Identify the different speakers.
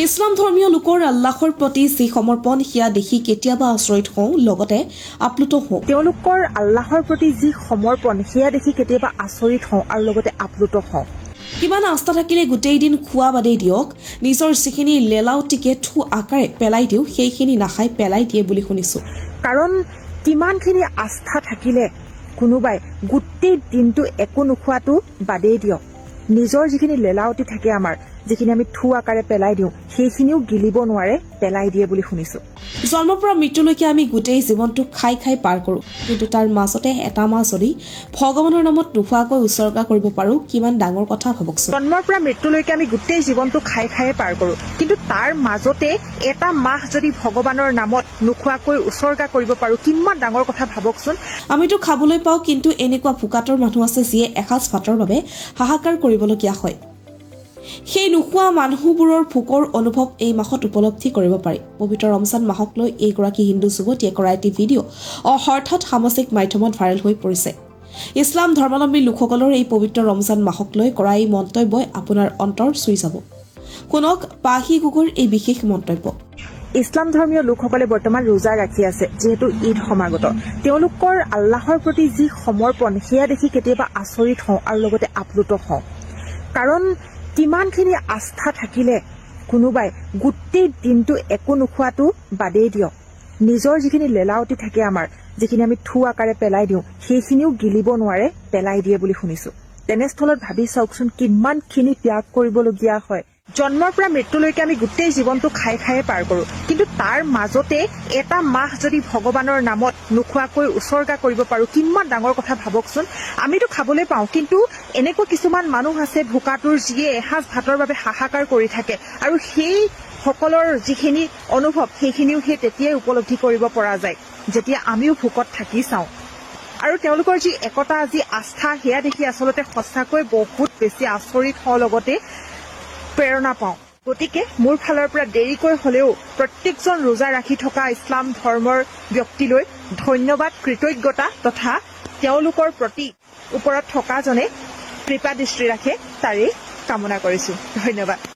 Speaker 1: ইছলাম ধৰ্মীয় লোকৰ আল্লাহৰ প্ৰতি যি সমৰ্পণ সেয়া দেখি কেতিয়াবা আচৰিত হওঁ, লগতে আপ্লুত হওঁ।
Speaker 2: তেওঁলোকৰ আল্লাহৰ প্ৰতি যি সমৰ্পণ সেয়া দেখি কেতিয়াবা আচৰিত হওঁ আৰু লগতে আপ্লুত হওঁ।
Speaker 1: কিমান আস্থা থাকিলে গোটেই দিন খোৱা বাদেই দিয়ক, নিজৰ যিখিনি লেলাউটিকে থু আকাৰে পেলাই দিওঁ সেইখিনি নাখাই পেলাই দিয়ে বুলি শুনিছোঁ।
Speaker 2: কাৰণ কিমানখিনি আস্থা থাকিলে কোনোবাই গোটেই দিনটো একো নোখোৱাটো বাদেই দিয়ক, নিজৰ যিখিনি লেলাউটি থাকে আমাৰ, যিখিনি আমি থু আকাৰে পেলাই দিওঁ সেইখিনিও গিলিব নোৱাৰে, পেলাই দিয়ে বুলি শুনিছোঁ।
Speaker 1: জন্মৰ পৰা মৃত্যুলৈকে আমি গোটেই জীৱনটো খাই খাই পাৰ কৰোঁ, কিন্তু তাৰ মাজতে এটা মাহ যদি ভগৱানৰ নামত নোখোৱাকৈ উচৰ্গা কৰিব পাৰোঁ, কিমান ডাঙৰ কথা ভাবকচোন।
Speaker 2: জন্মৰ পৰা মৃত্যুলৈকে আমি গোটেই জীৱনটো খাই খাই পাৰ কৰোঁ, কিন্তু তাৰ মাজতে এটা মাহ যদি ভগৱানৰ নামত নোখোৱাকৈ উচৰ্গা কৰিব পাৰোঁ, কিমান ডাঙৰ কথা ভাবকচোন।
Speaker 1: আমিতো খাবলৈ পাওঁ, কিন্তু এনেকুৱা ভোকাতৰ মানুহ আছে যিয়ে এসাঁজ ভাতৰ বাবে হাহাকাৰ কৰিবলগীয়া হয়। সেই নোখোৱা মানুহবোৰৰ ভোকৰ অনুভৱ এই মাহত উপলব্ধি কৰিব পাৰি। পবিত্ৰ ৰমজান মাহক লৈ এইগৰাকী হিন্দু যুৱতীয়ে কৰা এটি ভিডিঅ' হঠাৎ সামাজিক মাধ্যমত ভাইৰেল হৈ পৰিছে। ইছলাম ধৰ্মাৱলম্বী লোকসকলৰ এই পবিত্ৰ ৰমজান মাহক লৈ কৰা এই মন্তব্যই আপোনাৰ অন্তৰ চুই যাব। শুনক পাহি গগৈৰ এই বিশেষ মন্তব্য।
Speaker 2: ইছলাম ধৰ্মীয় লোকসকলে বৰ্তমান ৰোজা ৰাখি আছে, যিহেতু ঈদ সমাগত। তেওঁলোকৰ আল্লাহৰ প্ৰতি যি সমৰ্পণ সেয়া দেখি কেতিয়াবা আচৰিত হওঁ আৰু লগতে আপ্লুত হওঁ। কাৰণ কিমানখিনি আস্থা থাকিলে কোনোবাই গোটেই দিনটো একো নোখোৱাটো বাদেই দিয়ক, নিজৰ যিখিনি লেলাউটি থাকে আমাৰ, যিখিনি আমি থু আকাৰে পেলাই দিওঁ সেইখিনিও গিলিব নোৱাৰে, পেলাই দিয়ে বুলি শুনিছোঁ। তেনেস্থলত ভাবি চাওকচোন কিমানখিনি ত্যাগ কৰিবলগীয়া হয়। জন্মৰ পৰা মৃত্যুলৈকে আমি গোটেই জীৱনটো খাই খাই পাৰ কৰোঁ, কিন্তু তাৰ মাজতে এটা মাহ যদি ভগৱানৰ নামত নোখোৱাকৈ উচৰ্গা কৰিব পাৰোঁ, কিমান ডাঙৰ কথা ভাবকচোন। আমিতো খাবলৈ পাওঁ, কিন্তু এনেকুৱা কিছুমান মানুহ আছে ভোকাতুৰ, যিয়ে এসাঁজ ভাতৰ বাবে হাহাকাৰ কৰি থাকে, আৰু সেই সকলৰ যিখিনি অনুভৱ সেইখিনিও সেই তেতিয়াই উপলব্ধি কৰিব পৰা যায় যেতিয়া আমিও ভোকত থাকি চাওঁ। আৰু তেওঁলোকৰ যি একতা, যি আস্থা, সেয়া দেখি আচলতে সঁচাকৈ বহুত বেছি আচৰিত হওঁ, লগতে প্ৰেৰণা পাওঁ। গতিকে মোৰ ফালৰ পৰা দেৰিকৈ হলেও প্ৰত্যেকজন ৰোজা ৰাখি থকা ইছলাম ধৰ্মৰ ব্যক্তিলৈ ধন্যবাদ, কৃতজ্ঞতা তথা তেওঁলোকৰ প্ৰতি ওপৰত থকাজনে কৃপা দৃষ্টি ৰাখে তাৰেই কামনা কৰিছোঁ। ধন্যবাদ।